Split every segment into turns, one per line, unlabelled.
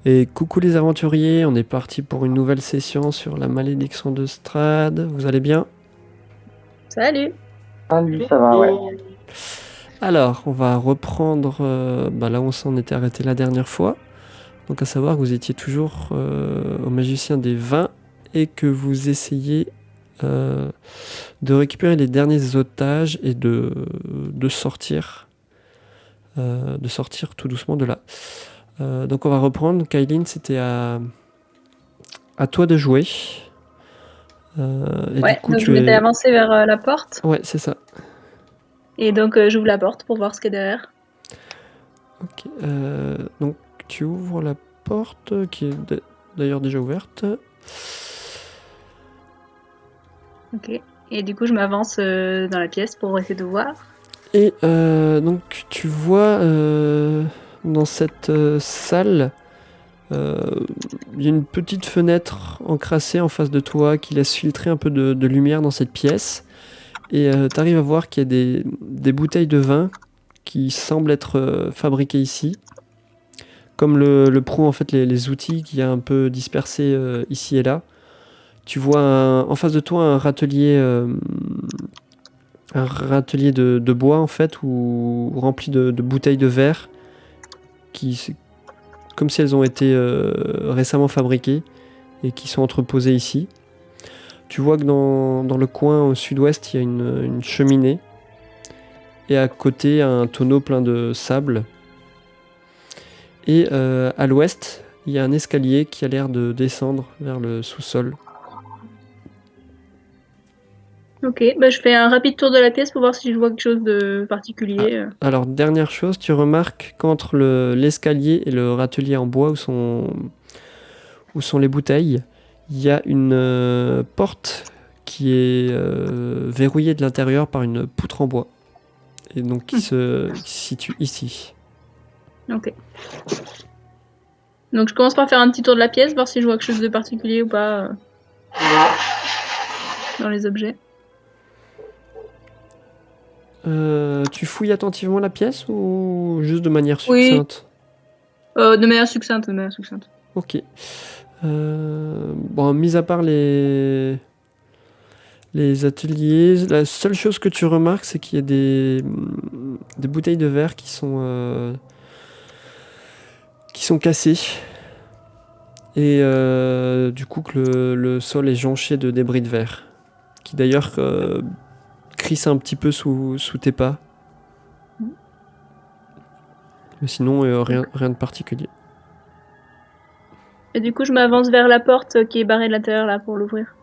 Et coucou les aventuriers, on est parti pour une nouvelle session sur la malédiction de Strahd. Vous allez bien?
Salut!
Salut, ça va, ouais.
Alors, on va reprendre là où on s'en était arrêté la dernière fois. Donc à savoir que vous étiez toujours au magicien des vins et que vous essayez de récupérer les derniers otages et de sortir tout doucement de là. Donc on va reprendre. Kylin, c'était à toi de jouer. Et du
Ouais,
coup,
donc je
tu
m'étais
es...
avancée vers la porte,
Ouais, c'est ça.
et donc j'ouvre la porte pour voir ce qu'il y a derrière.
Ok, donc tu ouvres la porte qui est d'ailleurs déjà ouverte.
Ok. Et du coup, je m'avance dans la pièce pour essayer de voir.
Et donc tu vois dans cette salle, il y a une petite fenêtre encrassée en face de toi qui laisse filtrer un peu de lumière dans cette pièce. Et tu arrives à voir qu'il y a des bouteilles de vin qui semblent être fabriquées ici. Comme le prouvent en fait les outils qu'il y a un peu dispersés ici et là. Tu vois en face de toi un râtelier de bois en fait, rempli de bouteilles de verre, comme si elles ont été récemment fabriquées et qui sont entreposées ici. Tu vois que dans le coin au sud-ouest, il y a une cheminée et à côté un tonneau plein de sable. Et à l'ouest, il y a un escalier qui a l'air de descendre vers le sous-sol.
Ok, bah, je fais un rapide tour de la pièce pour voir si je vois quelque chose de
Ah,
particulier.
alors, dernière chose, tu remarques qu'entre l'escalier et le râtelier en bois où sont les bouteilles, il y a une porte qui est verrouillée de l'intérieur par une poutre en bois. Et donc qui se situe ici.
Ok. Donc je commence par faire un petit tour de la pièce, voir si je vois quelque chose de particulier ou pas dans les objets.
Tu fouilles attentivement la pièce ou juste de manière
Oui,
succincte?
de manière succincte, de manière succincte.
Ok. Bon, mis à part les ateliers, la seule chose que tu remarques, c'est qu'il y a des bouteilles de verre qui sont cassées. Et du coup, que le sol est jonché de débris de verre. Qui d'ailleurs crissent un petit peu sous tes pas. Mais sinon, rien de particulier.
Et du coup, je m'avance vers la porte qui est barrée de l'intérieur là pour l'ouvrir.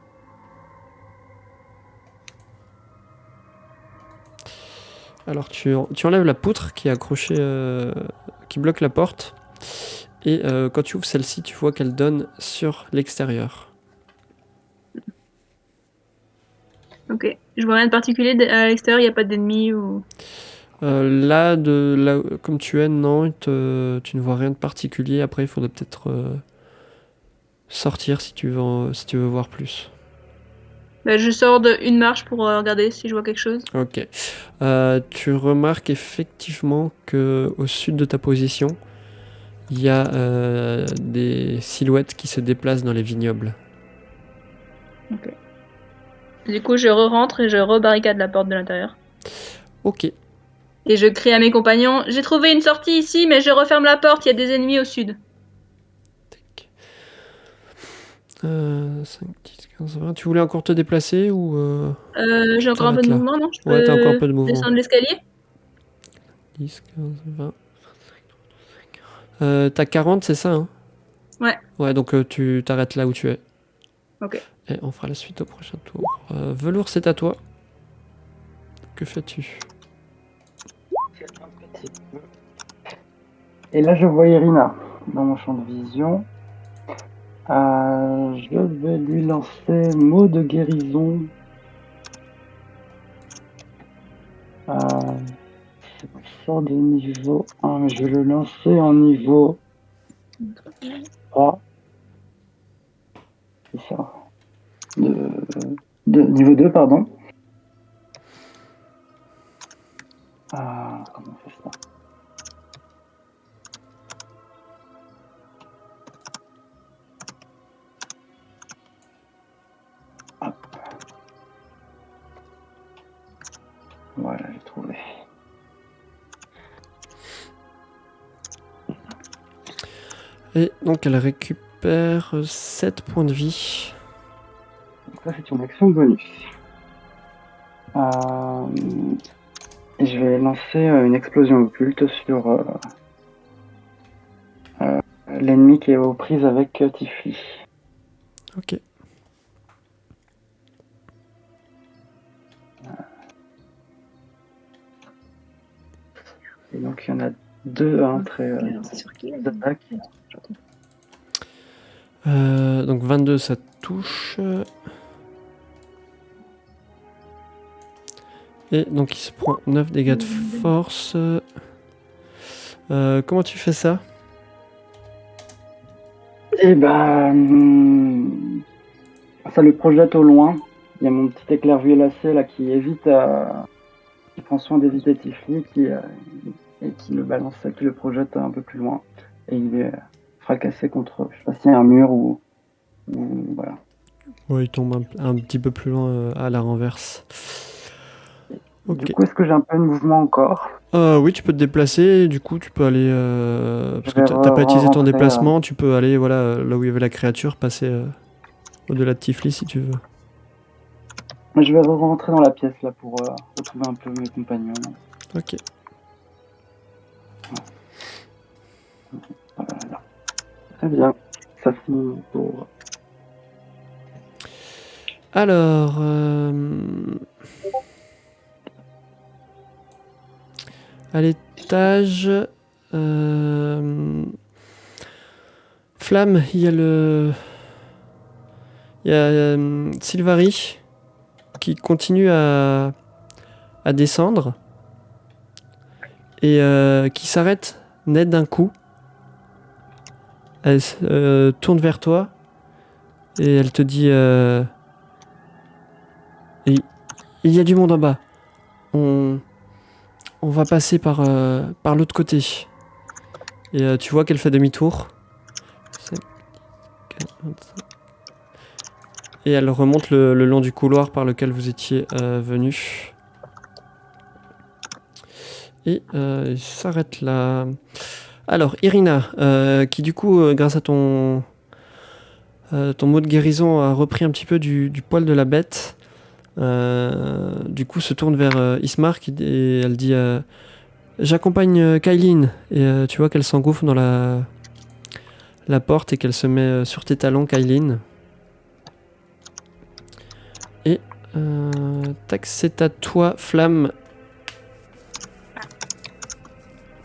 Alors tu enlèves la poutre qui est accrochée, qui bloque la porte. Et quand tu ouvres celle-ci, tu vois qu'elle donne sur l'extérieur.
Ok. Je vois rien de particulier à l'extérieur, il n'y a pas d'ennemis ou.
Là, comme tu es, non, tu ne vois rien de particulier. Après, il faudrait peut-être sortir si tu veux voir plus.
Bah, je sors d'une marche pour regarder si je vois quelque chose.
Ok. Tu remarques effectivement que au sud de ta position, il y a des silhouettes qui se déplacent dans les vignobles.
Ok. Du coup, je re-rentre et je rebarricade la porte de l'intérieur.
Ok.
Et je crie à mes compagnons, j'ai trouvé une sortie ici, mais je referme la porte, il y a des ennemis au sud.
5, 10, 15, 20. Tu voulais encore te déplacer ou
J'ai
tu
encore un peu
t'arrêtes
de
là?
mouvement, non? Je
Ouais, t'as encore un
peux
peu de mouvement.
descendre l'escalier?
10, 15, 20. T'as 40, c'est ça, hein?
Ouais,
Ouais, donc tu t'arrêtes là où tu es.
ok.
Et on fera la suite au prochain tour. Velours, c'est à toi. Que fais-tu?
Et là, je vois Irina dans mon champ de vision. Je vais lui lancer mot de guérison. C'est un sort de niveau 1, mais je vais le lancer en niveau 3. C'est ça. De niveau 2, pardon. Comment on fait ça?
Et donc elle récupère 7 points de vie.
Donc ça, c'est une action bonus. Et je vais lancer une explosion occulte sur l'ennemi qui est aux prises avec Tifli.
Ok.
Et donc il y en a 2 à entrer
Alors, c'est sur qui, là
d'attaque.
Donc 22 ça touche. Et donc il se prend 9 dégâts de force. Comment tu fais ça?
Et bah, ça le projette au loin. Il y a mon petit éclair violacé là qui qui prend soin d'éviter Tifli et qui le balance, qui le projette un peu plus loin. Et il est fracassé contre, je sais pas s'il y a un mur ou voilà.
Ouais, il tombe un petit peu plus loin à la renverse. Ok.
Du coup, est-ce que j'ai un peu de mouvement encore?
Oui, tu peux te déplacer. Du coup, tu peux aller. Parce que
vais
t'as pas utilisé ton
rentrer,
déplacement, tu peux aller voilà, là où il y avait la créature, passer au-delà de Tifli si tu veux.
Je vais rentrer dans la pièce là pour retrouver un peu mes compagnons.
Ok.
Voilà. Très bien. Ça finit mon tour.
Alors. À l'étage. Flamme, il y a le. Il y a Sylvari qui continue à descendre et qui s'arrête net d'un coup. Elle se tourne vers toi et elle te dit il y a du monde en bas. On va passer par l'autre côté. Et tu vois qu'elle fait demi-tour. Et elle remonte le long du couloir par lequel vous étiez venu. Et il s'arrête là. Alors, Irina, qui du coup, grâce à ton mot de guérison, a repris un petit peu du poil de la bête. Du coup, se tourne vers Ismar et elle dit j'accompagne Kailin. Et tu vois qu'elle s'engouffre dans la porte et qu'elle se met sur tes talons, Kailin. Et tac, c'est à toi, Flamme.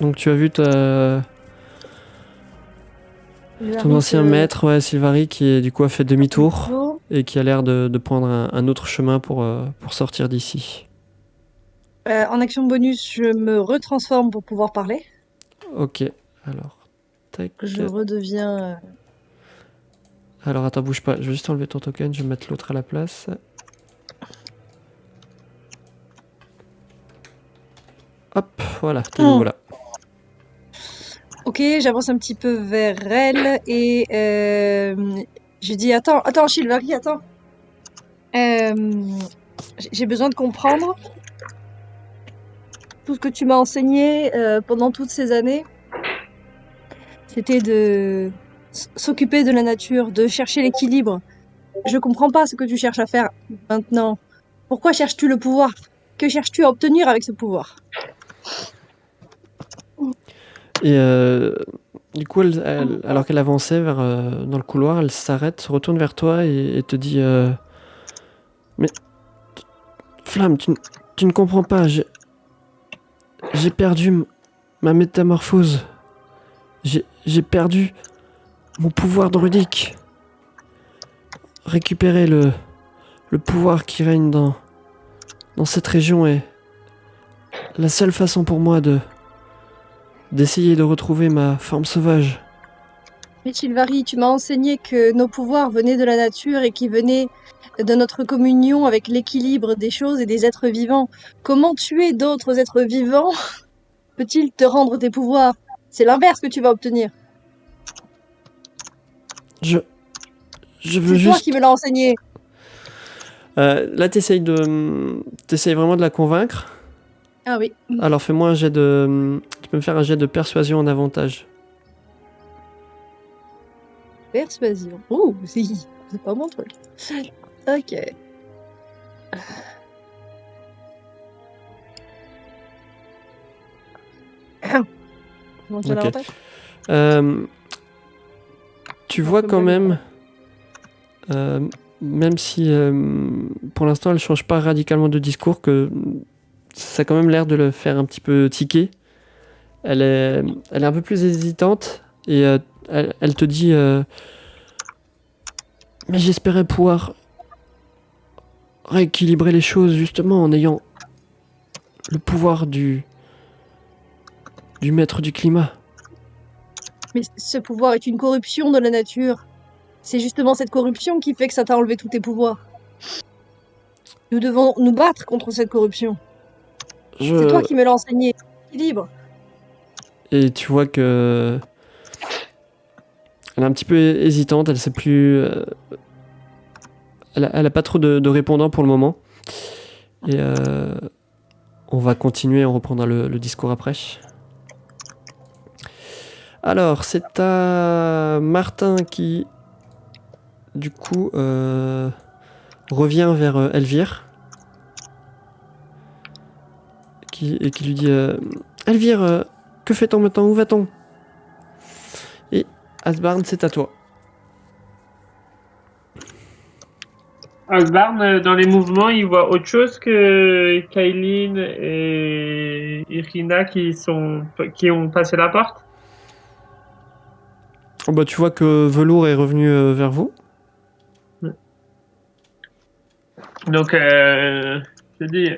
Donc tu as vu ton ancien maître, ouais, Sylvari, qui du coup a fait demi-tour et qui a l'air de prendre un autre chemin pour sortir d'ici.
En action bonus, je me retransforme pour pouvoir parler.
Ok, alors tac.
Je redeviens.
Alors attends, bouge pas, je vais juste enlever ton token, je vais mettre l'autre à la place. Hop, voilà, t'es nouveau là.
Ok, j'avance un petit peu vers elle et je dis attends, Sylvari, attends. J'ai besoin de comprendre tout ce que tu m'as enseigné pendant toutes ces années. C'était de s'occuper de la nature, de chercher l'équilibre. Je comprends pas ce que tu cherches à faire maintenant. Pourquoi cherches-tu le pouvoir? Que cherches-tu à obtenir avec ce pouvoir?
Et du coup, alors qu'elle avançait dans le couloir, elle s'arrête, se retourne vers toi et te dit mais Flamme, tu ne comprends pas, j'ai perdu ma métamorphose. J'ai perdu mon pouvoir druidique. Récupérer le pouvoir qui règne dans cette région est la seule façon pour moi d'essayer de retrouver ma forme sauvage.
Mais Sylvari, tu m'as enseigné que nos pouvoirs venaient de la nature et qui venaient de notre communion avec l'équilibre des choses et des êtres vivants. Comment tuer d'autres êtres vivants peut-il te rendre tes pouvoirs? C'est l'inverse que tu vas obtenir.
Je veux
C'est
juste...
toi qui me l'as enseigné.
Là, t'essayes vraiment de la convaincre.
Ah oui.
Alors fais-moi un jet de... Tu peux me faire un jet de persuasion en avantage.
Persuasion. Oh, c'est pas mon truc. Ok. Comment tu as
Ok.
l'avantage?
Tu
Non,
vois
comme
quand
j'avais
même, même si pour l'instant elle change pas radicalement de discours, que ça a quand même l'air de le faire un petit peu tiquer. Elle est un peu plus hésitante et elle te dit mais j'espérais pouvoir rééquilibrer les choses justement en ayant le pouvoir du maître du climat.
Mais ce pouvoir est une corruption de la nature. C'est justement cette corruption qui fait que ça t'a enlevé tous tes pouvoirs. Nous devons nous battre contre cette corruption. C'est toi
Je...
qui me l'as enseigné. Équilibre.
Et tu vois que elle est un petit peu hésitante, elle sait plus. Elle a pas trop de répondants pour le moment. Et on va continuer, on reprendra le discours après. Alors, c'est à Martin qui, du coup, revient vers Elvire. Et qui lui dit Elvire, que fait-on maintenant? Où va-t-on? Et Asbarn, c'est à toi.
Osbarn, dans les mouvements, il voit autre chose que Kaylin et Irina qui ont passé la porte.
Oh bah, tu vois que Velour est revenu vers vous.
Donc, je dis,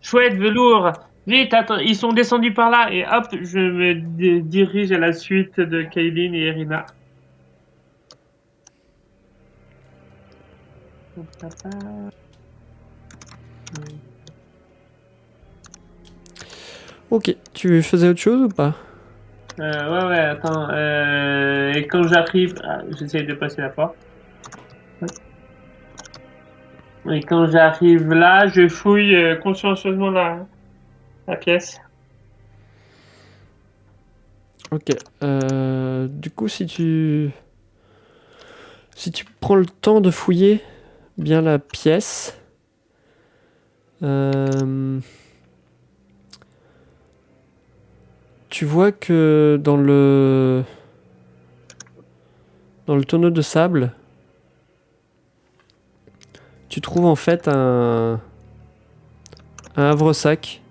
chouette, velours, vite, attends, ils sont descendus par là, et hop, je me dirige à la suite de Kaylin et Irina.
Ok, tu faisais autre chose ou pas?
Ouais, attends, et quand j'arrive, j'essaie de passer la porte. Et quand j'arrive là, je fouille consciencieusement la pièce.
Ok. Du coup, si tu prends le temps de fouiller bien la pièce, tu vois que dans le tonneau de sable, tu trouves en fait un havre-sac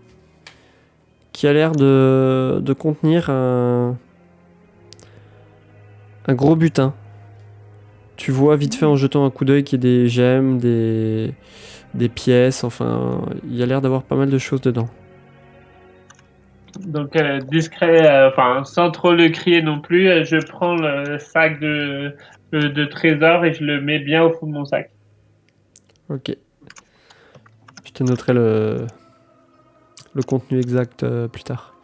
qui a l'air de contenir un gros butin. Tu vois vite fait en jetant un coup d'œil qu'il y a des gemmes, des pièces, enfin, il y a l'air d'avoir pas mal de choses dedans.
Donc, discret, enfin, sans trop le crier non plus, je prends le sac de trésor et je le mets bien au fond de mon sac.
Ok. Je te noterai le contenu exact plus tard.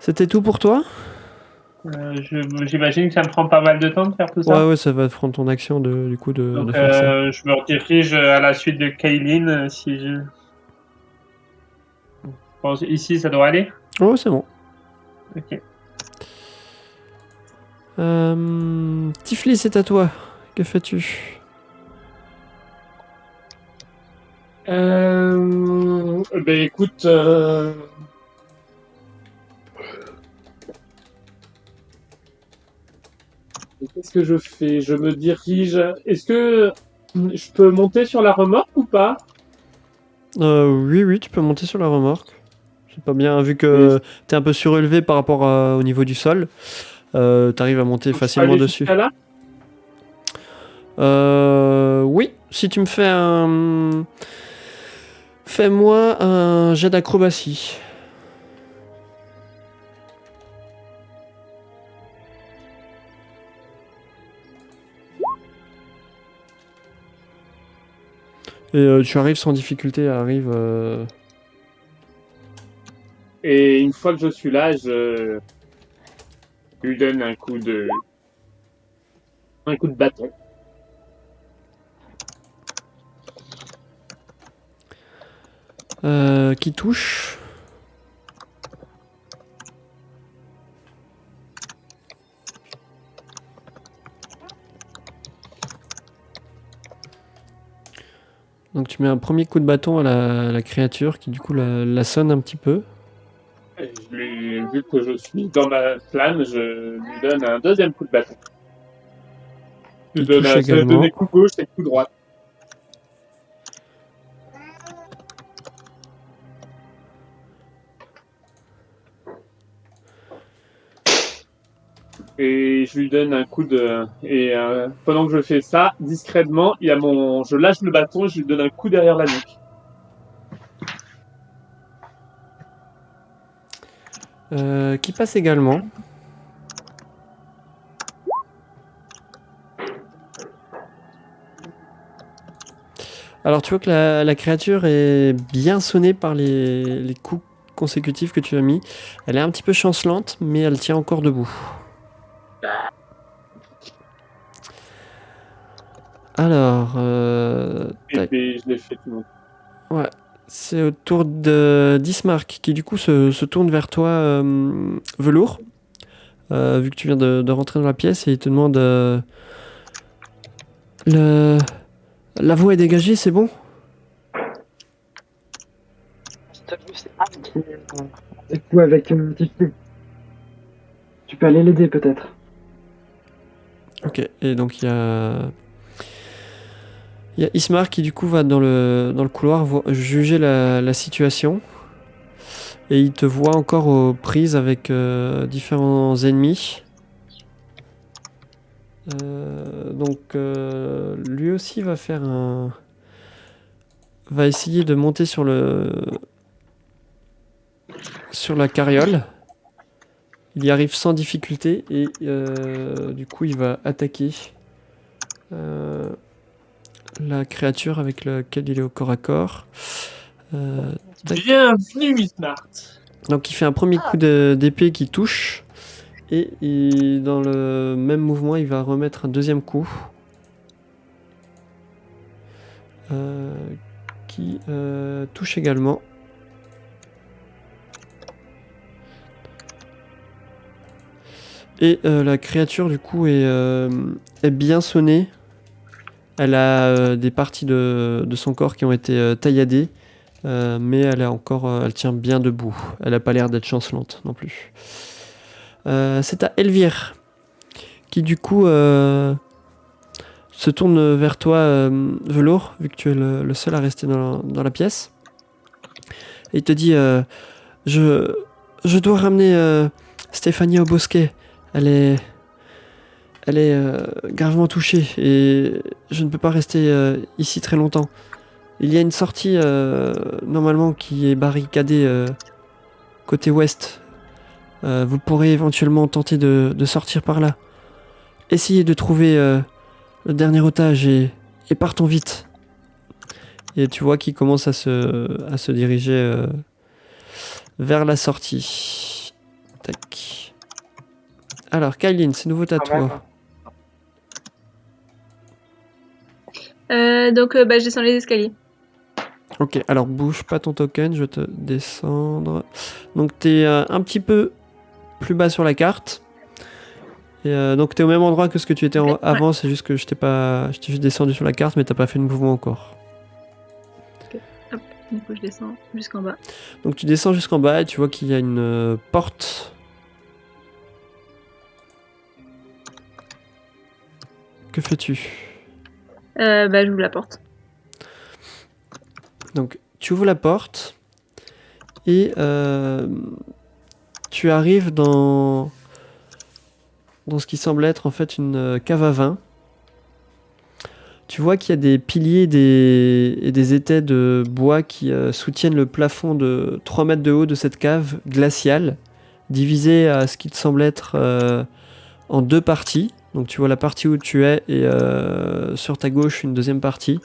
C'était tout pour toi?
J'imagine que ça me prend pas mal de temps de faire tout ça.
Ouais, ça va te prendre ton action du coup de
Donc,
faire ça.
je me redirige à la suite de Kaylin. Si je pense ici, ça doit aller.
Oh, c'est bon.
Ok.
Tiflis, c'est à toi. Que fais-tu?
Ben écoute, qu'est-ce que je fais? Je me dirige. Est-ce que je peux monter sur la remorque ou pas?
Oui, tu peux monter sur la remorque. C'est pas bien, vu que t'es un peu surélevé par rapport au niveau du sol. T'arrives à monter
Je peux
facilement
aller
dessus.
jusqu'à là?
Oui, si tu me fais un... Fais-moi un jet d'acrobatie. Et tu arrives sans difficulté, arrive...
Et une fois que je suis là, je lui donne un coup de bâton.
qui touche. Donc tu mets un premier coup de bâton à la créature qui du coup la sonne un petit peu.
Et vu que je suis dans ma plane, je lui donne un deuxième coup de bâton. Je
Qui touche
vais
également.
donner coup gauche et coup droit. Et je lui donne un coup de... Et pendant que je fais ça, discrètement, je lâche le bâton et je lui donne un coup derrière la nuque.
Qui passe également. Alors tu vois que la créature est bien sonnée par les coups consécutifs que tu as mis. Elle est un petit peu chancelante, mais elle tient encore debout. Alors, tac.
Et je l'ai fait tout le monde.
Ouais, c'est au tour d'Ismark qui du coup se tourne vers toi, Velours, vu que tu viens de rentrer dans la pièce et il te demande la voie est dégagée, c'est bon?
Du coup, avec Tifli. Tu peux aller l'aider peut-être.
Ok, et donc il y a Ismar qui du coup va dans le couloir juger la situation. Et il te voit encore aux prises avec différents ennemis. Donc lui aussi va va essayer de monter sur la carriole. Il y arrive sans difficulté et du coup il va attaquer la créature avec laquelle il est au corps à corps. Tac.
Bienvenue, Miss Smart.
Donc il fait un premier coup d'épée qui touche et dans le même mouvement il va remettre un deuxième coup qui touche également. Et la créature du coup est bien sonnée. Elle a des parties de son corps qui ont été tailladées, mais elle tient bien debout. Elle n'a pas l'air d'être chancelante non plus. C'est à Elvire qui du coup se tourne vers toi, Velours, vu que tu es le seul à rester dans la pièce. Et il te dit je dois ramener Stéphanie au bosquet. Elle est gravement touchée et je ne peux pas rester ici très longtemps. Il y a une sortie normalement qui est barricadée côté ouest. Vous pourrez éventuellement tenter de sortir par là. Essayez de trouver le dernier otage et partons vite. Et tu vois qu'il commence à se diriger vers la sortie. Tac. Alors, Kyline, c'est nouveau à toi.
Donc, je descends les escaliers.
Ok, alors bouge pas ton token, je vais te descendre. Donc t'es un petit peu plus bas sur la carte. Et donc t'es au même endroit que ce que tu étais avant, c'est juste que je t'ai juste descendu sur la carte, mais t'as pas fait de mouvement encore.
Ok, hop, du coup je descends jusqu'en bas.
Donc tu descends jusqu'en bas et tu vois qu'il y a une porte. Que fais-tu?
J'ouvre la porte.
Donc tu ouvres la porte et tu arrives dans ce qui semble être en fait une cave à vin. Tu vois qu'il y a des piliers et des étais de bois qui soutiennent le plafond de 3 mètres de haut de cette cave glaciale, divisée à ce qui te semble être en deux parties. Donc tu vois la partie où tu es et sur ta gauche une deuxième partie.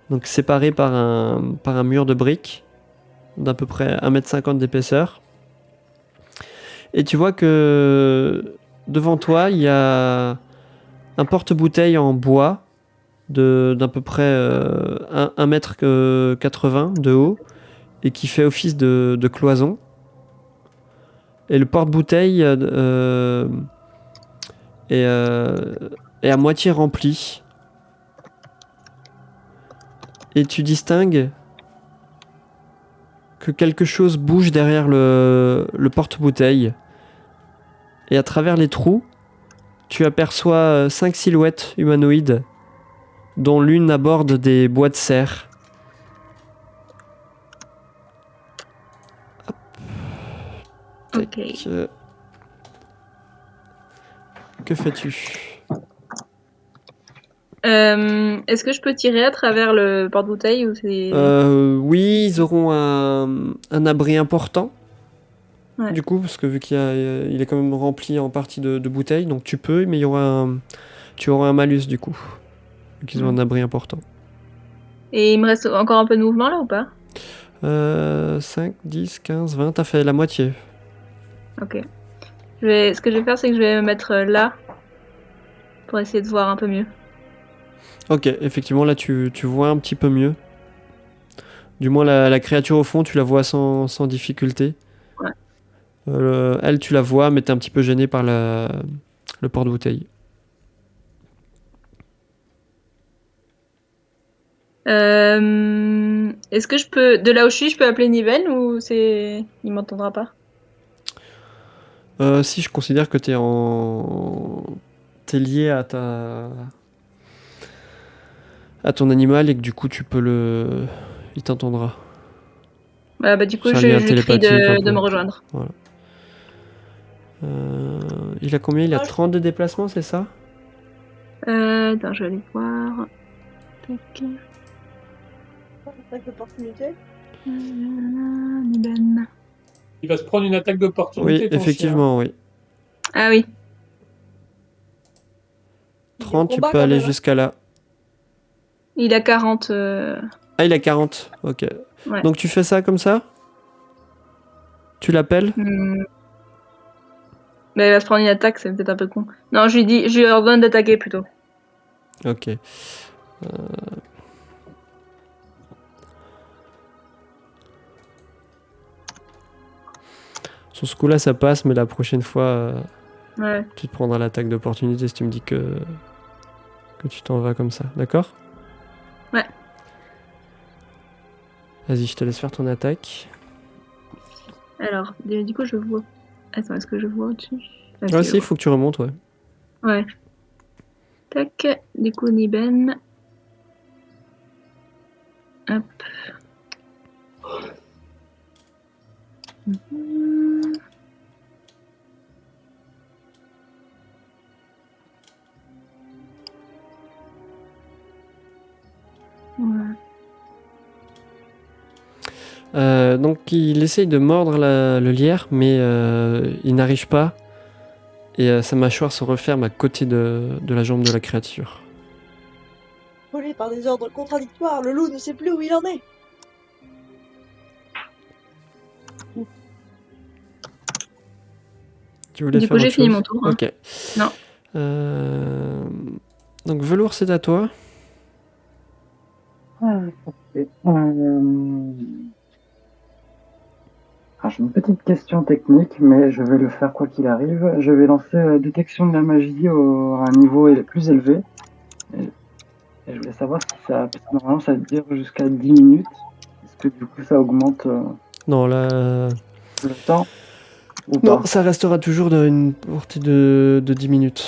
Donc séparée par un mur de briques d'à peu près 1,50 m d'épaisseur. Et tu vois que devant toi, il y a un porte-bouteille en bois d'à peu près 1,80 m de haut et qui fait office de cloison. Et le porte-bouteille est à moitié rempli. et tu distingues que quelque chose bouge derrière le porte-bouteille. Et à travers les trous, tu aperçois 5 silhouettes humanoïdes, dont l'une aborde des bois de serre.
Ok.
Tac. Que fais-tu?
Est-ce que je peux tirer à travers le porte-bouteille ou c'est...
Oui, ils auront un abri important.
Ouais.
Du coup, parce que vu il est quand même rempli en partie de bouteilles, donc tu peux, mais tu auras un malus du coup. Vu qu'ils ont un abri important.
Et il me reste encore un peu de mouvement là ou pas?
5, 10, 15, 20, t'as fait la moitié.
Ok. Ce que je vais faire, c'est que je vais me mettre là pour essayer de voir un peu mieux.
Ok, effectivement, là tu vois un petit peu mieux. Du moins, la créature au fond, tu la vois sans difficulté.
Ouais.
Elle, tu la vois, mais t'es un petit peu gêné par le porte-bouteille.
Est-ce que je peux, de là où je peux appeler Niven ou il m'entendra pas?
Si je considère que t'es lié à ton animal et que du coup il t'entendra.
Bah, du coup,
C'est un
je
lien
lui crie
télépathique un
de
peu.
me rejoindre.
Voilà. Il a combien? Il a
Ah,
30 de déplacement, c'est ça?
Attends, je vais aller voir. Tac.
attaque d'opportunité.
Niben.
Il va se prendre une attaque
Oui,
d'opportunité, ton chien.
effectivement, oui.
Ah oui.
30, tu
combat,
peux
quand
aller
même, hein.
jusqu'à là.
Il a 40.
Ah, il a 40, ok.
Ouais.
Donc tu fais ça comme ça? Tu l'appelles?
Mais il va se prendre une attaque, c'est peut-être un peu con. Non, je lui ordonne d'attaquer plutôt.
Ok. Sur ce coup-là, ça passe, mais la prochaine fois,
Ouais.
tu te prendras l'attaque d'opportunité si tu me dis que tu t'en vas comme ça. D'accord?
Ouais.
Vas-y, je te laisse faire ton attaque.
Alors, du coup, je vois. Attends, est-ce que je vois au-dessus? Ah,
Ah
si,
si, il faut que tu remontes, ouais.
ouais. Tac. Du coup, Niben. Hop. Ouais.
Donc il essaye de mordre le lierre, mais il n'arrive pas. Et sa mâchoire se referme à côté de la jambe de la créature.
Volé par des ordres contradictoires, le loup ne sait plus où il en est.
Tu voulais
Du
faire
coup, j'ai
autre
fini
chose?
mon tour. Hein.
Ok.
Non.
Donc Velours, c'est à toi.
Parfait. Alors, j'ai une petite question technique, mais je vais le faire quoi qu'il arrive. Je vais lancer détection de la magie à un niveau plus élevé. Et je voulais savoir si ça... Parce que normalement, ça dure jusqu'à 10 minutes. Est-ce que du coup, ça augmente
Non, là...
le temps ou
Non,
pas?
ça restera toujours dans une portée de 10 minutes.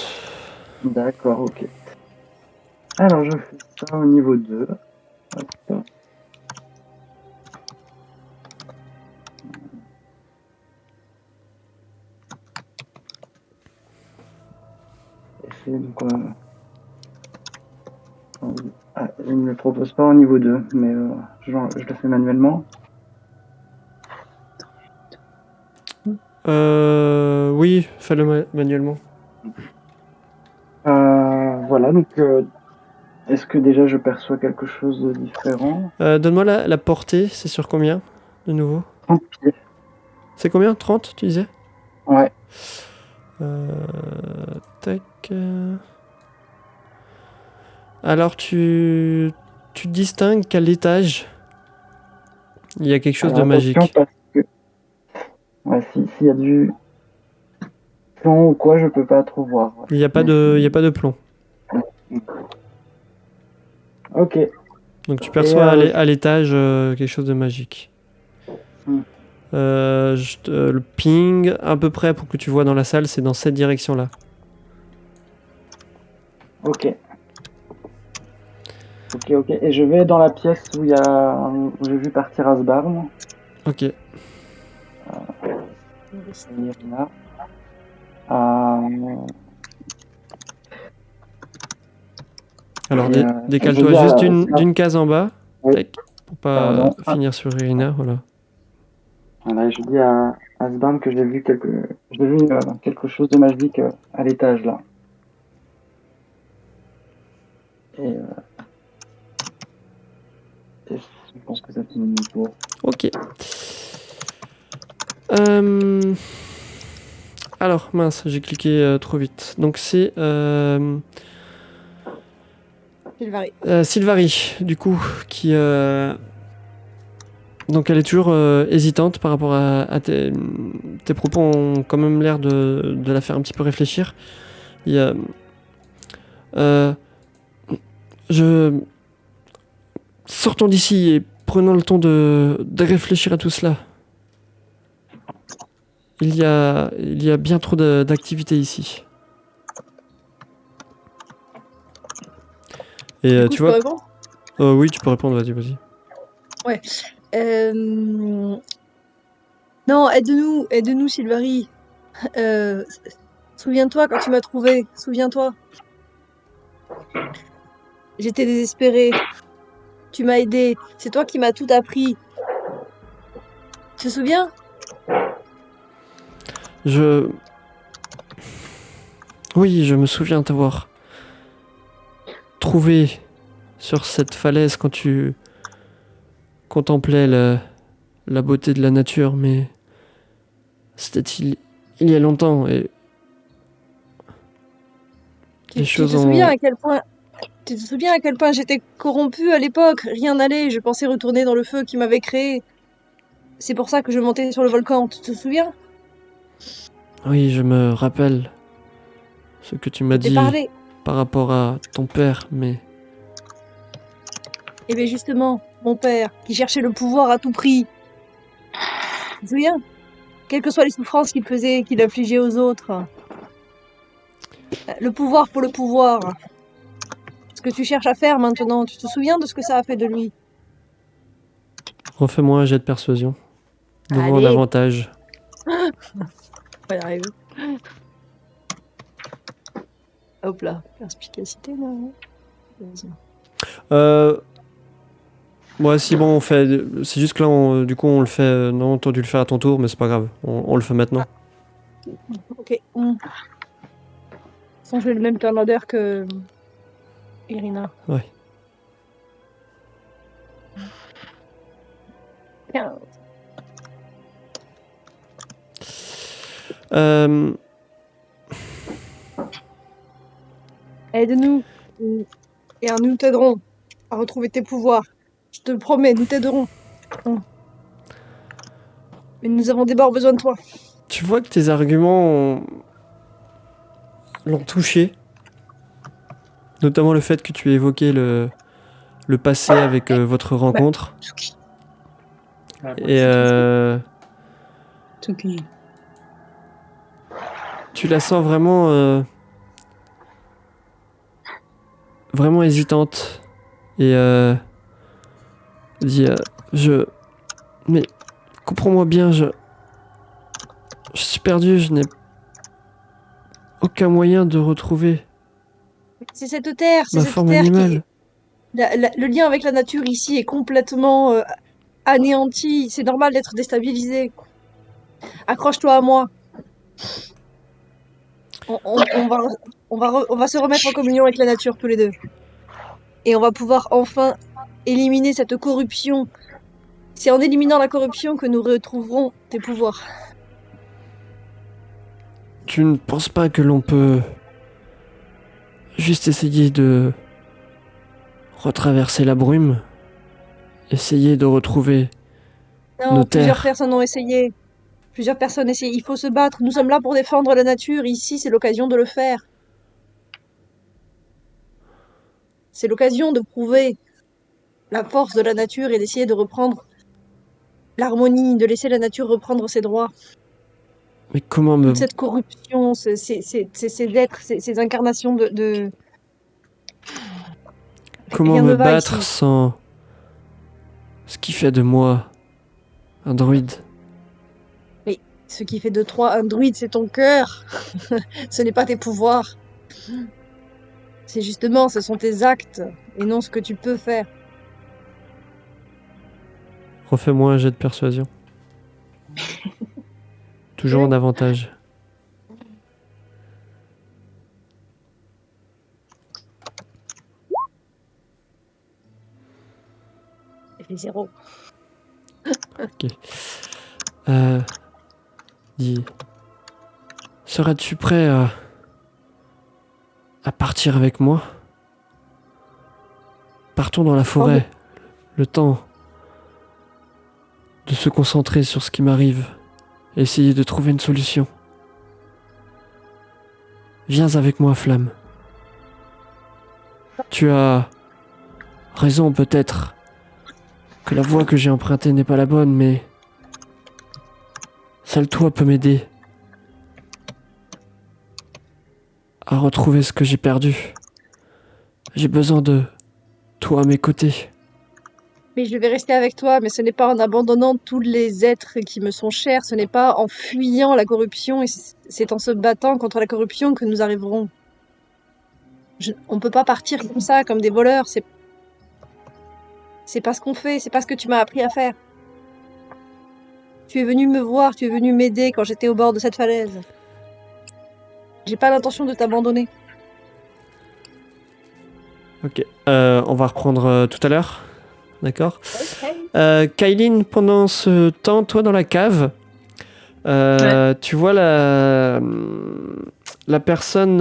D'accord, ok. Alors, je fais ça au niveau 2. Hop. Et c'est donc... il ne me le propose pas au niveau 2, mais je le fais manuellement.
Oui, fais-le manuellement.
Voilà, donc est-ce que déjà je perçois quelque chose de différent?
Donne-moi la portée, c'est sur combien, de nouveau?
30 pieds.
C'est combien? 30, tu disais?
Ouais.
Tac. Alors tu distingues qu'à l'étage, il y a quelque chose
Alors,
de
attention
magique.
parce que ouais, s'il y a du plomb ou quoi, je peux pas trop voir.
Il n'y a pas de plomb.
Ok.
Donc tu perçois à l'étage quelque chose de magique.
Hmm.
Le ping, à peu près pour que tu vois dans la salle, c'est dans cette direction-là.
Ok. Ok. Et je vais dans la pièce où j'ai vu partir Asbarn.
Ok.
Irina. Euh,
Alors
Et,
décale-toi
je dis
juste
à-
d'une case en bas,
Oui.
tac, pour pas
Pardon.
finir sur Irina, voilà.
Voilà, je dis à Asbarn que j'ai vu quelque chose de magique à l'étage là. Et, je pense que ça finit mon tour.
Ok. Alors, mince, j'ai cliqué trop vite. Donc c'est Sylvarie, du coup, qui... Donc elle est toujours hésitante par rapport à tes propos ont quand même l'air de la faire un petit peu réfléchir. Il y a... je... Sortons d'ici et prenons le temps de réfléchir à tout cela. Il y a bien trop d'activités ici. Et
Du coup,
tu
je peux
vois...
répondre?
oui, tu peux répondre, vas-y.
Non, aide-nous, Sylvarie. Souviens-toi quand tu m'as trouvé, souviens-toi. J'étais désespérée. Tu m'as aidé. C'est toi qui m'as tout appris. Tu te souviens?
Oui, je me souviens t'avoir trouvé sur cette falaise quand tu contemplais la beauté de la nature, mais c'était il y a longtemps et les
Tu
choses
te souviens
ont...
à quel point Tu te souviens à quel point j'étais corrompue à l'époque? Rien n'allait, je pensais retourner dans le feu qui m'avait créé. C'est pour ça que je montais sur le volcan, tu te souviens?
Oui, je me rappelle ce que tu m'as
Je t'ai
dit
parlé.
par rapport à ton père, mais
Et bien justement, mon père, qui cherchait le pouvoir à tout prix. Tu te souviens? Quelles que soient les souffrances qu'il faisait, qu'il infligeait aux autres. Le pouvoir pour le pouvoir. Ce que tu cherches à faire maintenant, tu te souviens de ce que ça a fait de lui?
refais-moi un jet de persuasion. Devant un
Allez,
avantage.
on va y arriver. Hop là, perspicacité là. Vas-y.
Ouais, si bon, on fait... C'est juste que là, du coup, on le fait... non, t'aurais dû le faire à ton tour, mais c'est pas grave. On le fait maintenant.
Ok. De toute façon, j'ai le même turn order que Irina.
Ouais.
15. Aide-nous. Et nous t'aiderons à retrouver tes pouvoirs. Je te le promets, nous t'aiderons. Mais nous avons d'abord besoin de toi.
Tu vois que tes arguments l'ont touché. Notamment le fait que tu aies évoqué le passé avec votre rencontre. Et tu la sens vraiment hésitante. Et dit mais comprends-moi bien, je suis perdu, je n'ai aucun moyen de retrouver
C'est cette terre,
ma forme animale.
Le lien avec la nature ici est complètement anéanti. C'est normal d'être déstabilisé. Accroche-toi à moi. On va se remettre en communion avec la nature tous les deux. Et on va pouvoir enfin éliminer cette corruption. C'est en éliminant la corruption que nous retrouverons tes pouvoirs.
Tu ne penses pas que l'on peut juste essayer de retraverser la brume, essayer de retrouver nos
Non, plusieurs
terres?
personnes ont essayé. Plusieurs personnes essayent. Il faut se battre. Nous sommes là pour défendre la nature. Ici, c'est l'occasion de le faire. C'est l'occasion de prouver la force de la nature et d'essayer de reprendre l'harmonie, de laisser la nature reprendre ses droits.
Mais comment me...
Toute cette corruption, ces êtres, ces incarnations de...
Comment
Rien
me
ne va
battre
ici.
sans ce qui fait de moi un druide?
Ce qui fait de toi un druide, c'est ton cœur. Ce n'est pas tes pouvoirs. C'est justement, ce sont tes actes et non ce que tu peux faire.
Refais-moi un jet de persuasion. Toujours en avantage.
J'ai fait 0.
Ok. Dis, seras-tu prêt à partir avec moi? Partons dans la forêt. Le temps de se concentrer sur ce qui m'arrive et essayer de trouver une solution. Viens avec moi, Flamme. Tu as raison peut-être que la voie que j'ai empruntée n'est pas la bonne, mais seul toi peut m'aider à retrouver ce que j'ai perdu. J'ai besoin de toi à mes côtés.
Mais je vais rester avec toi, mais ce n'est pas en abandonnant tous les êtres qui me sont chers, ce n'est pas en fuyant la corruption, et c'est en se battant contre la corruption que nous arriverons. On ne peut pas partir comme ça, comme des voleurs, c'est pas ce qu'on fait, c'est pas ce que tu m'as appris à faire. Tu es venu me voir, tu es venu m'aider quand j'étais au bord de cette falaise. J'ai pas l'intention de t'abandonner.
Ok, on va reprendre tout à l'heure. D'accord. Kylin, pendant ce temps, toi dans la cave, tu vois la personne,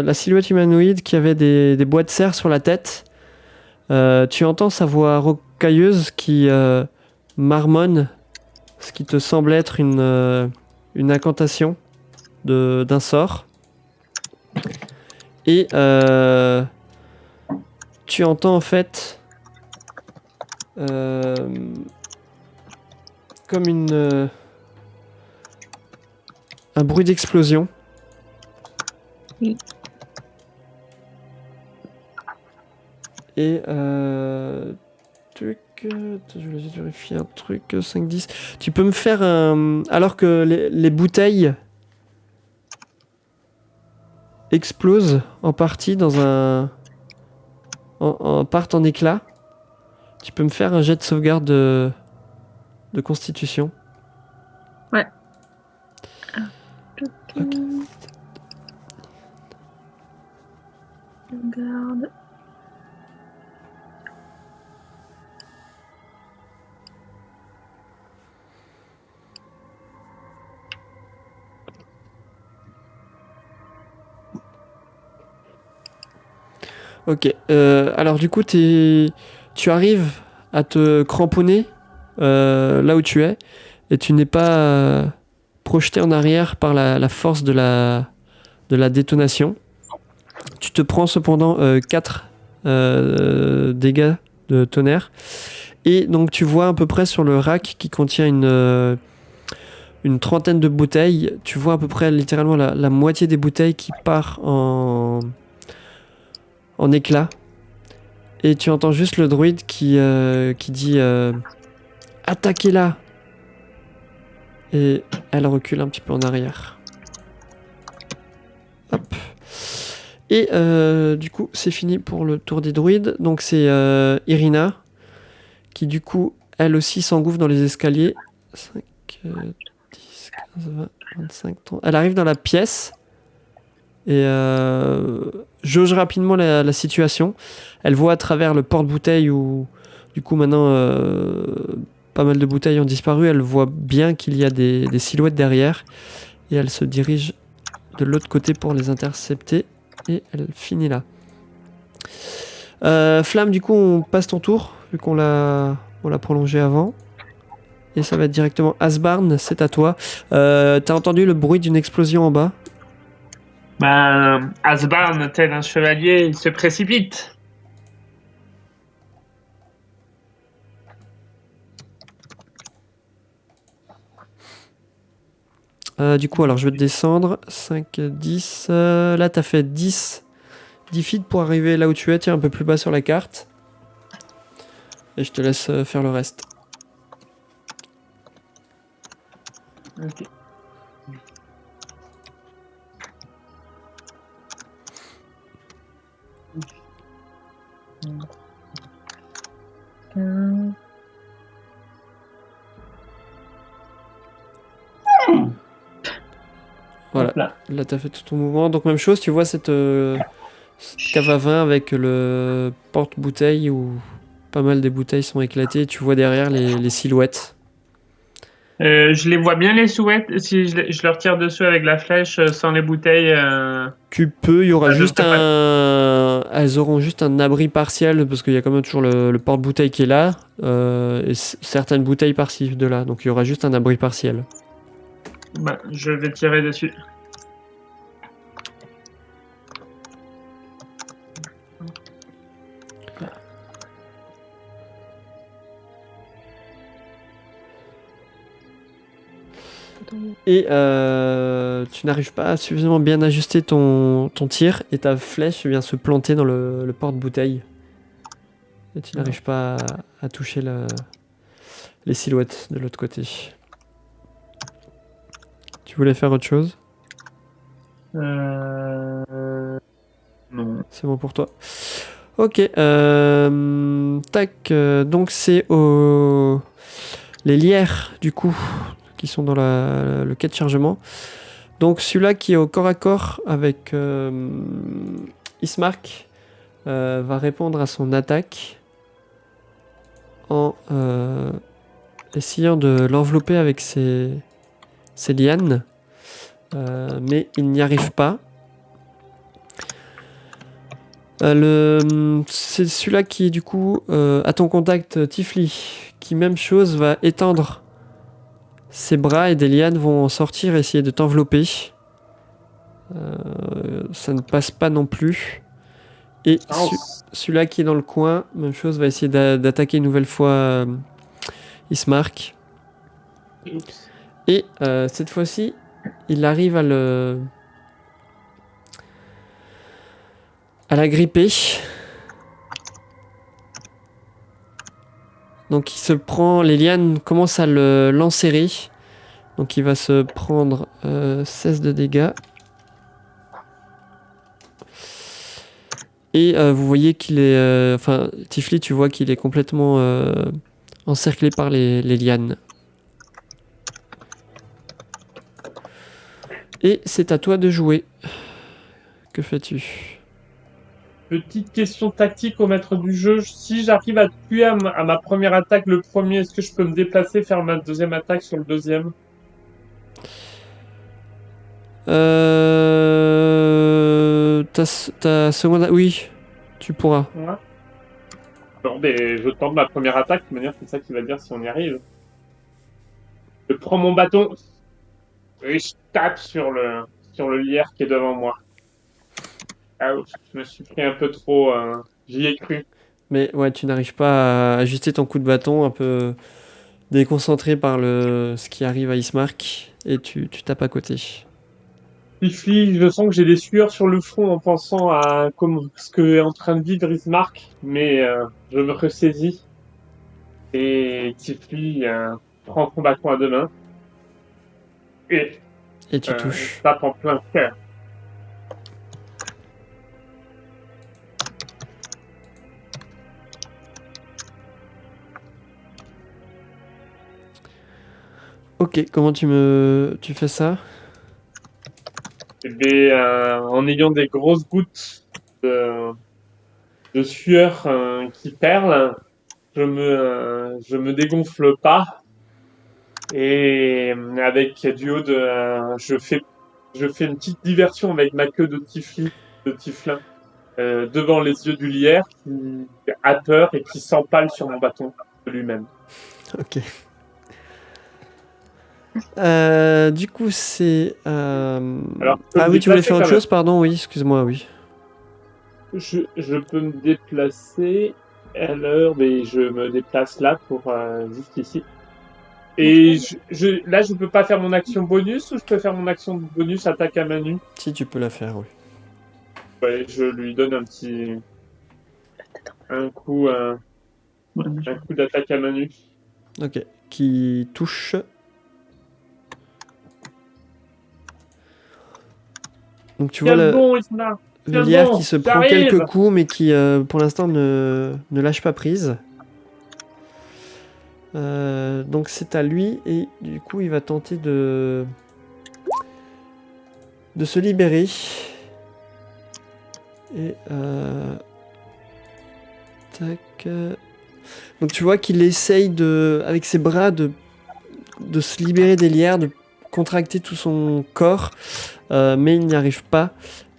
la silhouette humanoïde qui avait des bois de serre sur la tête. Tu entends sa voix rocailleuse qui marmonne ce qui te semble être une incantation d'un sort. Et tu entends en fait comme un bruit d'explosion.
Oui.
Et je vais juste vérifier un truc. 5-10. Tu peux me faire un... Alors que les bouteilles explosent en partie dans un... partent en éclats. Tu peux me faire un jet de sauvegarde de constitution.
Ouais.
Ok.
Regarde.
Ok. Alors du coup, tu arrives à te cramponner là où tu es et tu n'es pas projeté en arrière par la force de la détonation. Tu te prends cependant 4 dégâts de tonnerre. Et donc tu vois à peu près sur le rack qui contient une trentaine de bouteilles, tu vois à peu près littéralement la moitié des bouteilles qui part en éclats. Et tu entends juste le druide qui dit attaquez-la. Et elle recule un petit peu en arrière. Hop. Et du coup, c'est fini pour le tour des druides. Donc c'est Irina qui du coup, elle aussi s'engouffre dans les escaliers. 5, 10, 15, 20, 25, 30. Elle arrive dans la pièce et jauge rapidement la situation. Elle voit à travers le porte-bouteille où du coup maintenant pas mal de bouteilles ont disparu. Elle voit bien qu'il y a des silhouettes derrière et elle se dirige de l'autre côté pour les intercepter. Et elle finit là. Flamme, du coup, on passe ton tour, vu qu'on l'a prolongé avant. Et ça va être directement Asbarn, c'est à toi. T'as entendu le bruit d'une explosion en bas?
Asbarn, tel un chevalier, il se précipite.
Du coup, alors je vais te descendre. 5, 10. Là, t'as fait 10 feet pour arriver là où tu es. Tiens, un peu plus bas sur la carte. Et je te laisse faire le reste.
Ok.
Voilà.
Hop là.
Là, t'as fait tout ton mouvement. Donc, même chose, tu vois cette cave à vin avec le porte-bouteille où pas mal des bouteilles sont éclatées. Tu vois derrière les silhouettes.
Je les vois bien les souhaits si je leur tire dessus avec la flèche sans les bouteilles.
Tu peux, il y aura
Ça
juste
devrait pas-
Elles auront juste un abri partiel parce qu'il y a quand même toujours le porte-bouteille qui est là. Et certaines bouteilles par-ci, de là. Donc il y aura juste un abri partiel.
Bah, je vais tirer dessus.
Et tu n'arrives pas à suffisamment bien ajuster ton tir et ta flèche vient se planter dans le porte-bouteille. Et tu n'arrives pas à toucher les silhouettes de l'autre côté. Tu voulais faire autre chose?
Non.
C'est bon pour toi. Ok. Tac. Donc c'est les lierres du coup qui sont dans le quai de chargement. Donc celui-là qui est au corps à corps avec Ismark va répondre à son attaque en essayant de l'envelopper avec ses lianes. Mais il n'y arrive pas. C'est celui-là qui est du coup à ton contact, Tifli, qui même chose va étendre ses bras et des lianes vont sortir et essayer de t'envelopper. Ça ne passe pas non plus. Et celui-là qui est dans le coin, même chose, va essayer d'attaquer une nouvelle fois Ismark.
Oups.
Et cette fois-ci, il arrive à la gripper. Donc il se prend, les lianes commencent à l'enserrer. Donc il va se prendre 16 de dégâts. Et vous voyez qu'il est... Enfin, Tifli, tu vois qu'il est complètement encerclé par les lianes. Et c'est à toi de jouer. Que fais-tu?
Petite question tactique au maître du jeu. Si j'arrive à tuer à ma première attaque le premier, est-ce que je peux me déplacer, faire ma deuxième attaque sur le deuxième?
Ta seconde... Oui, tu pourras.
Ouais. Bon, ben, je tente ma première attaque, de manière c'est ça qui va dire si on y arrive. Je prends mon bâton et je tape sur le lierre qui est devant moi. Ah, je me suis pris un peu trop. J'y ai cru.
Mais ouais, tu n'arrives pas à ajuster ton coup de bâton, un peu déconcentré par ce qui arrive à Ismark, et tu tapes à côté.
Tifli, je sens que j'ai des sueurs sur le front en pensant à ce que est en train de vivre Ismark, mais je me ressaisis. Et Tifli prend son bâton à deux mains et
Et tu touches.
tape en plein cœur.
Ok, comment tu fais ça?
Et bien, en ayant des grosses gouttes de sueur qui perlent, je me dégonfle pas. Et avec du haut je fais une petite diversion avec ma queue de Tiflin, devant les yeux du lierre qui a peur et qui s'empale sur mon bâton de lui-même.
Ok. Du coup, c'est...
Alors,
Ah oui, tu voulais faire autre chose, pardon, oui, excuse-moi, oui.
Je peux me déplacer à l'heure, mais je me déplace là pour juste ici. Et là, je peux pas faire mon action bonus ou je peux faire mon action bonus attaque à main nue?
Si tu peux la faire, oui.
Ouais, je lui donne un coup d'attaque à main nue.
Ok. Qui touche. Donc tu vois
Tiens
le
bon, ils sont là. Tiens
lierre
bon,
qui se prend
j'arrive.
quelques coups, mais qui pour l'instant ne lâche pas prise. Donc c'est à lui, et du coup il va tenter de se libérer. Et tac. Donc tu vois qu'il essaye avec ses bras de se libérer des lierres, de contracter tout son corps, mais il n'y arrive pas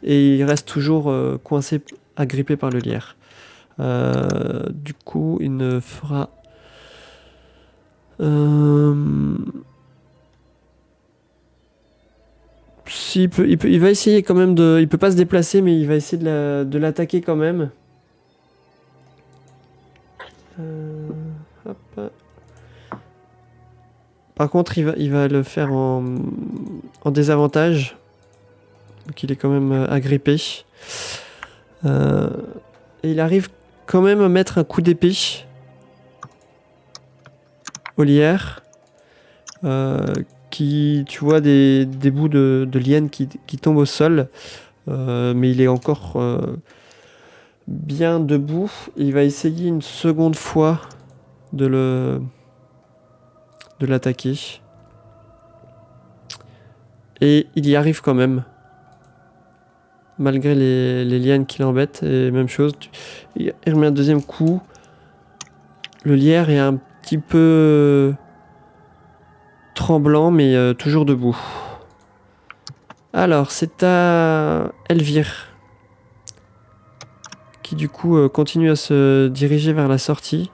et il reste toujours coincé, agrippé par le lierre. Du coup, il ne fera il va essayer quand même il peut pas se déplacer, mais il va essayer de l'attaquer quand même. Hop. Par contre, il va le faire en désavantage. Donc il est quand même agrippé. Et il arrive quand même à mettre un coup d'épée au lierre. Tu vois des bouts de liane qui tombent au sol. Mais il est encore bien debout. Il va essayer une seconde fois de l'attaquer. Et il y arrive quand même. Malgré les lianes qui l'embêtent. Et même chose, il remet un deuxième coup. Le lierre est un petit peu tremblant, mais toujours debout. Alors, c'est à Elvire, qui du coup continue à se diriger vers la sortie.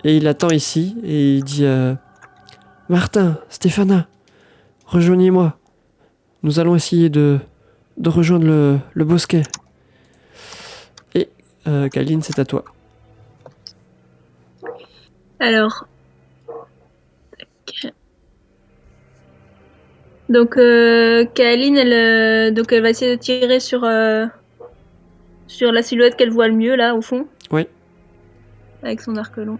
Et il attend ici, et il dit Martin, Stéphana, rejoignez-moi. Nous allons essayer de rejoindre le bosquet. Et Kaline, c'est à toi.
Alors. Donc, Kaeline, elle va essayer de tirer sur la silhouette qu'elle voit le mieux, là, au fond.
Oui.
Avec son arc long.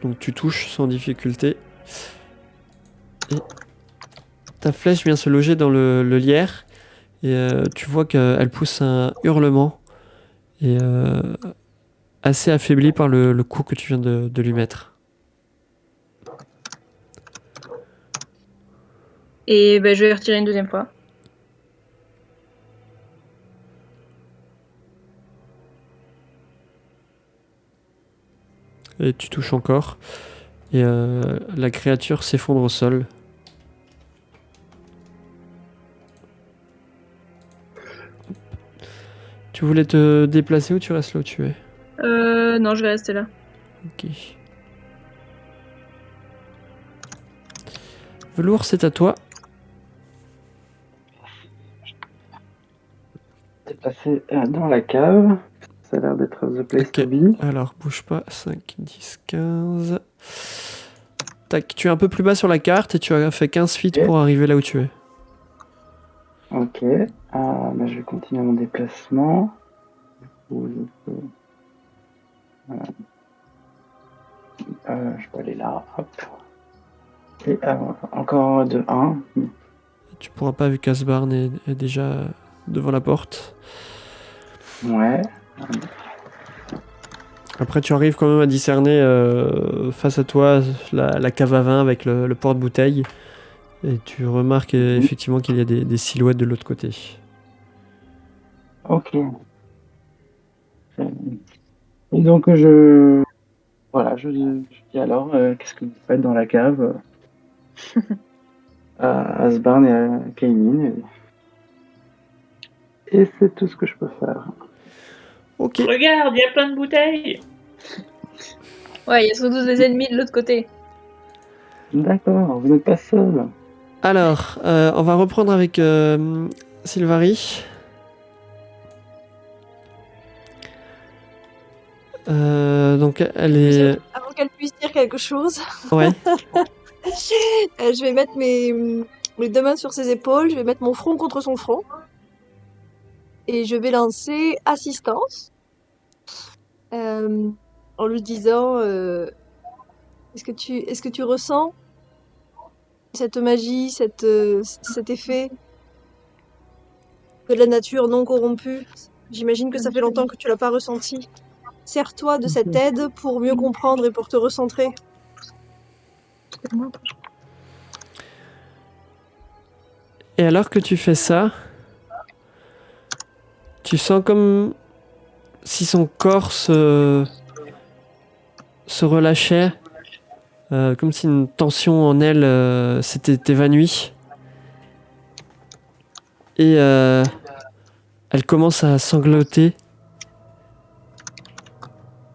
Donc tu touches sans difficulté. Et ta flèche vient se loger dans le lierre. Et tu vois qu'elle pousse un hurlement. Et assez affaiblie par le coup que tu viens de lui mettre.
Et je vais retirer une deuxième fois.
Et tu touches encore. Et la créature s'effondre au sol. Tu voulais te déplacer ou tu restes là où tu es?
Non, je vais rester là.
Ok. Velours, c'est à toi.
Déplacer dans la cave. Ça a l'air d'être the place to be.
Alors, bouge pas. 5, 10, 15. Tac, tu es un peu plus bas sur la carte et tu as fait 15 feet pour arriver là où tu es.
Ok. Je vais continuer mon déplacement. Je peux aller là. Hop. Et encore de 1.
Tu pourras pas vu qu'Asbarn est déjà devant la porte.
Ouais.
Après, tu arrives quand même à discerner face à toi la cave à vin avec le porte-bouteille. Et tu remarques effectivement qu'il y a des silhouettes de l'autre côté.
Ok. Et donc, je dis alors, qu'est-ce que vous faites dans la cave à Asbarn et à Kainin. Et c'est tout ce que je peux faire.
Ok.
Regarde, il y a plein de bouteilles.
Ouais, il y a surtout des ennemis de l'autre côté.
D'accord, vous n'êtes pas seul.
Alors, on va reprendre avec Sylvari. Donc elle est...
Avant qu'elle puisse dire quelque chose,
Ouais.
je vais mettre mes deux mains sur ses épaules, je vais mettre mon front contre son front. Et je vais lancer assistance. En lui disant est-ce que tu ressens cette magie, cet effet de la nature non corrompue? J'imagine que ça fait longtemps que tu l'as pas ressenti. Sers-toi de cette aide pour mieux comprendre et pour te recentrer.
Et alors que tu fais ça, tu sens comme si son corps se relâchait, comme si une tension en elle s'était évanouie. Et elle commence à sangloter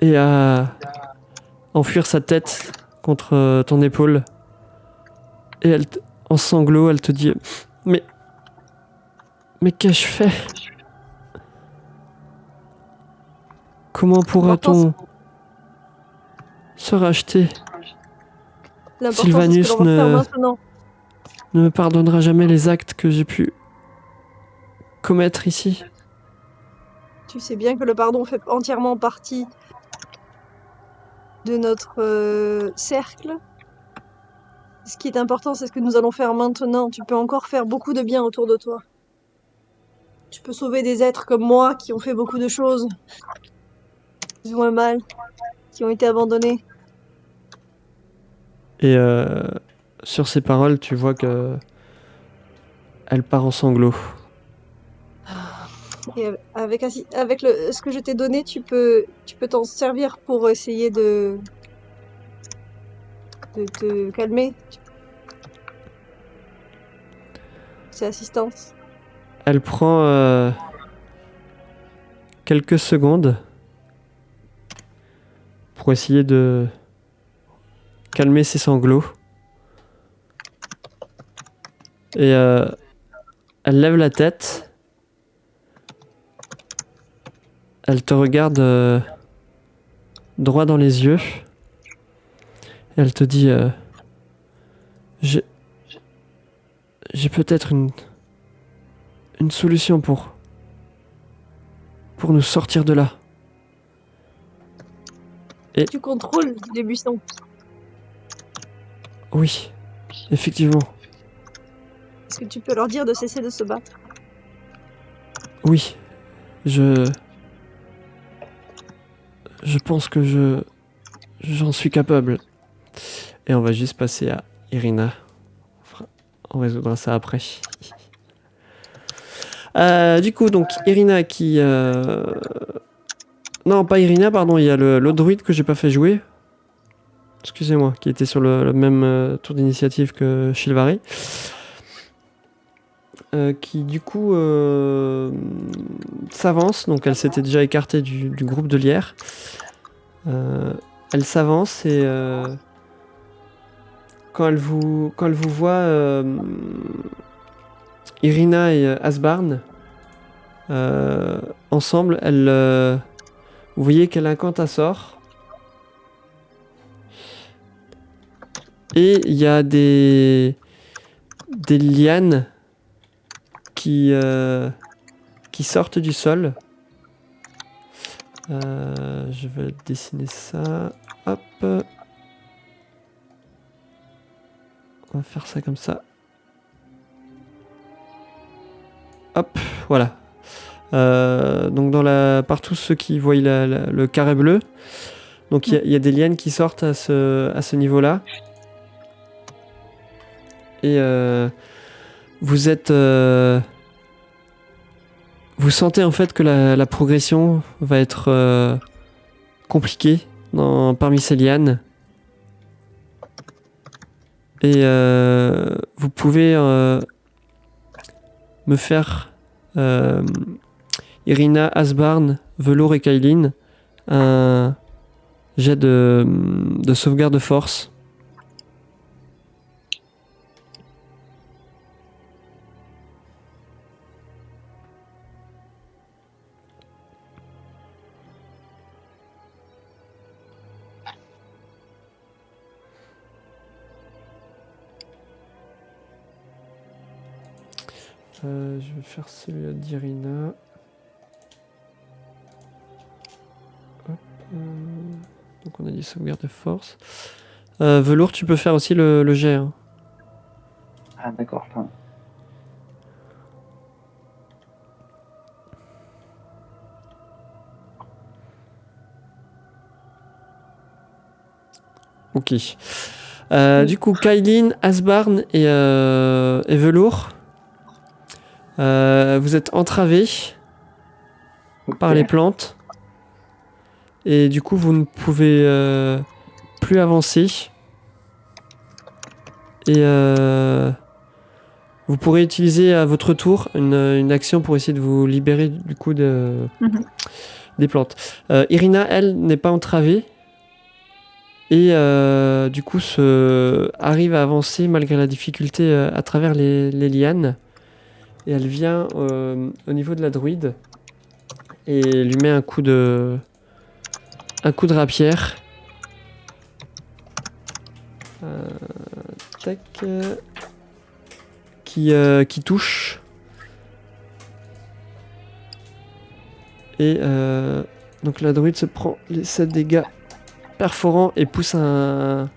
et à enfuir sa tête contre ton épaule. Et en sanglots, elle te dit Mais qu'ai-je fait? Comment pourra-t-on se racheter?
L'important, c'est ce que
Sylvanus
l'on va faire maintenant.
ne me pardonnera jamais les actes que j'ai pu commettre ici.
Tu sais bien que le pardon fait entièrement partie de notre cercle. Ce qui est important, c'est ce que nous allons faire maintenant. Tu peux encore faire beaucoup de bien autour de toi. Tu peux sauver des êtres comme moi qui ont fait beaucoup de choses, plus ou moins mal, qui ont été abandonnés.
Et sur ces paroles, tu vois que elle part en sanglots.
Et avec ce que je t'ai donné, tu peux t'en servir pour essayer de te calmer. C'est assistance.
Elle prend quelques secondes pour essayer de calmer ses sanglots. Et elle lève la tête. Elle te regarde droit dans les yeux. Et elle te dit j'ai peut-être une solution pour nous sortir de là.
Tu contrôles les buissons.
Oui, effectivement.
Est-ce que tu peux leur dire de cesser de se battre?
Oui, je pense que j'en suis capable. Et on va juste passer à Irina. On résoudra ça après. Du coup, donc Irina qui... Non, pas Irina, pardon, il y a l'autre druide que j'ai pas fait jouer. Excusez-moi, qui était sur le même tour d'initiative que Shilvari. Qui du coup s'avance, donc elle s'était déjà écartée du groupe de Lierre. Elle s'avance et quand elle vous voit, Irina et Asbarn, ensemble, vous voyez qu'elle incante un sort. Et il y a des lianes qui sortent du sol. Je vais dessiner ça. Hop. On va faire ça comme ça. Hop, voilà. Donc partout ceux qui voient le carré bleu, donc il y a des lianes qui sortent à ce niveau-là. Et vous êtes... vous sentez en fait que la progression va être compliquée parmi ces lianes. Et vous pouvez me faire, Irina, Asbarn, Velour et Kailin, un jet de sauvegarde de force. Je vais faire celui-là d'Irina. Hop, donc on a dit sauvegarde de force. Velours, tu peux faire aussi le jet. Hein.
Ah, d'accord. Enfin,
Ok. Du coup, Kailin, Asbarn et Velours, vous êtes entravés
ok.
par les plantes. Et du coup, vous ne pouvez plus avancer. Et vous pourrez utiliser à votre tour une action pour essayer de vous libérer du coup
Mhm.
des plantes. Irina, elle, n'est pas entravée. Et du coup, arrive à avancer malgré la difficulté à travers les lianes. Et elle vient au niveau de la druide et lui met un coup de rapière. Tac. Qui touche. Et donc la druide se prend les 7 dégâts perforants et pousse un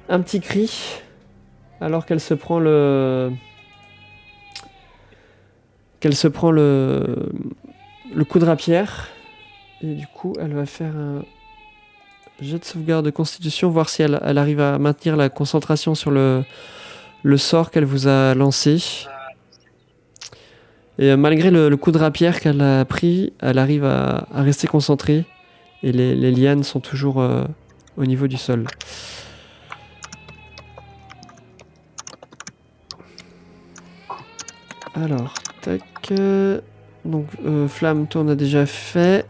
petit cri alors qu'elle se prend le coup de rapière. Et du coup, elle va faire un jet de sauvegarde de constitution, voir si elle arrive à maintenir la concentration sur le sort qu'elle vous a lancé. Et malgré le coup de rapière qu'elle a pris, elle arrive à rester concentrée. Et les lianes sont toujours au niveau du sol. Alors, tac. Donc, Flamme, toi, on a déjà fait.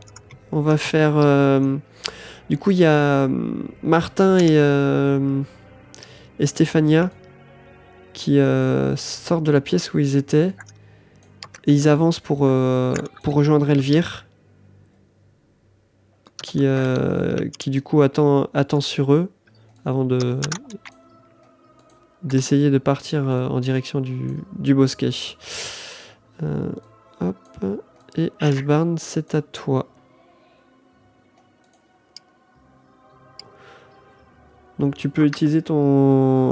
On va faire... du coup, il y a Martin et Stéphania qui sortent de la pièce où ils étaient. Et ils avancent pour rejoindre Elvire. Qui du coup attend sur eux avant d'essayer de partir en direction du bosquet. Hop. Et Asbarn, c'est à toi. Donc tu peux utiliser ton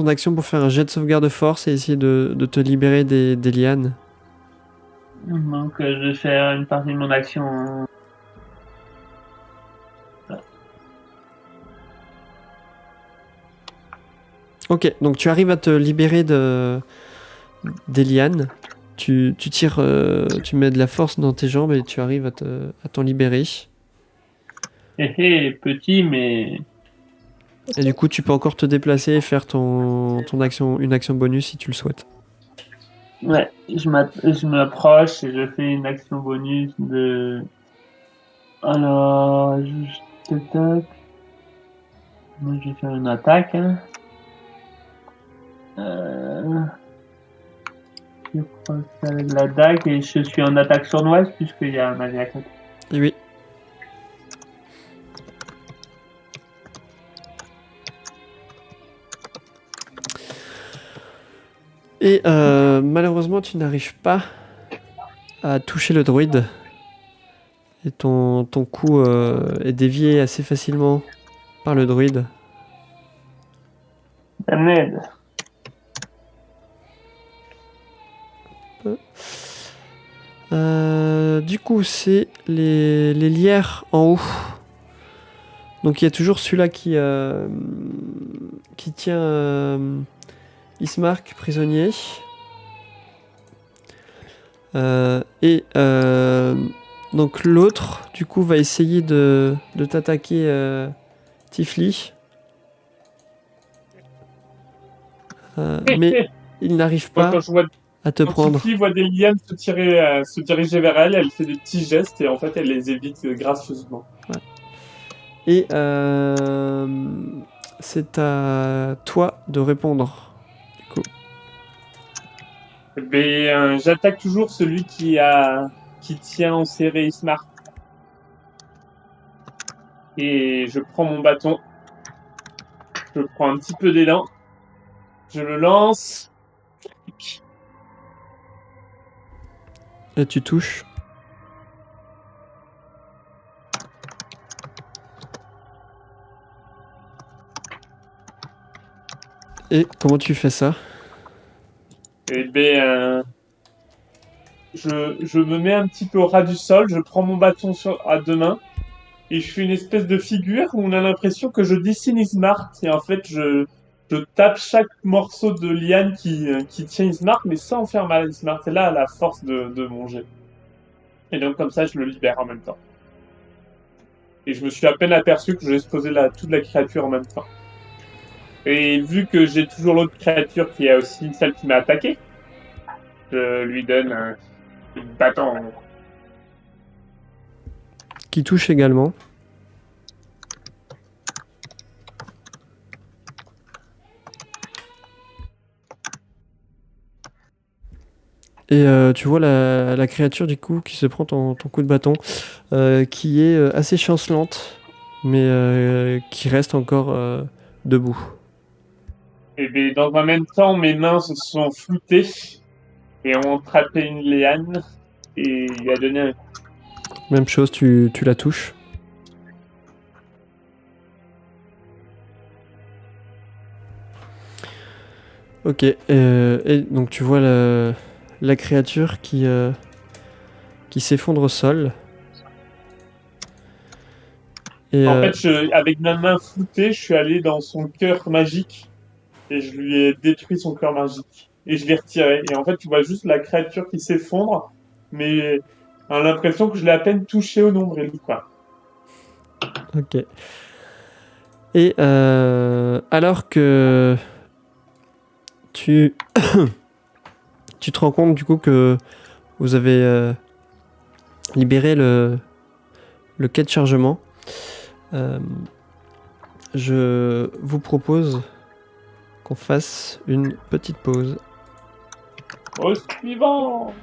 action pour faire un jet de sauvegarde de force et essayer de te libérer des lianes.
Donc, je vais faire une partie de mon action.
Ok, donc tu arrives à te libérer des lianes. Tu tires, tu mets de la force dans tes jambes et tu arrives à t'en libérer.
Petit, mais.
Et du coup, tu peux encore te déplacer et faire une action bonus si tu le souhaites.
Ouais, je m'approche et je fais une action bonus de. Alors, tac. Moi, je vais faire une attaque. Hein. Je crois que c'est avec la dague et je suis en attaque sournoise puisqu'il y a un allié à côté.
Et oui. Et malheureusement, tu n'arrives pas à toucher le druide. Et ton coup est dévié assez facilement par le druide.
Ça m'aide.
Du coup, c'est les lierres en haut. Donc il y a toujours celui-là qui tient Ismark prisonnier. Et donc l'autre, du coup, va essayer de t'attaquer Tifli. Mais il n'arrive
Moi,
pas
quand je vois
à te
quand
prendre.
Tiffy voit des lianes se diriger vers elle, elle fait des petits gestes et en fait elle les évite gracieusement.
Et c'est à toi de répondre. Du coup.
J'attaque toujours celui qui tient en serré Ismar. Et je prends mon bâton. Je prends un petit peu d'élan. Je le lance.
Et tu touches. Et comment tu fais ça?
Eh ben, je me mets un petit peu au ras du sol, je prends mon bâton à deux mains et je fais une espèce de figure où on a l'impression que je dessine Ismart et en fait je tape chaque morceau de liane qui tient Ismart mais sans faire mal à Ismart. C'est là la force de mon jet. Et donc comme ça je le libère en même temps. Et je me suis à peine aperçu que j'exposais toute la créature en même temps. Et vu que j'ai toujours l'autre créature qui est aussi celle qui m'a attaqué, je lui donne un bâton.
Qui touche également. Et tu vois la créature du coup qui se prend ton coup de bâton, qui est assez chancelante, mais qui reste encore debout.
Et bien, dans un même temps, mes mains se sont floutées et ont attrapé une liane et lui a donné un coup.
Même chose, tu la touches. Ok, et donc tu vois la créature qui s'effondre au sol. Et
En fait, avec ma main floutée, je suis allé dans son cœur magique et je lui ai détruit son cœur magique. Et je l'ai retiré. Et en fait, tu vois juste la créature qui s'effondre, mais on a l'impression que je l'ai à peine touché au nombril, quoi.
ok. Et alors que tu tu te rends compte du coup que vous avez libéré le quai de chargement, je vous propose qu'on fasse une petite pause.
Au suivant!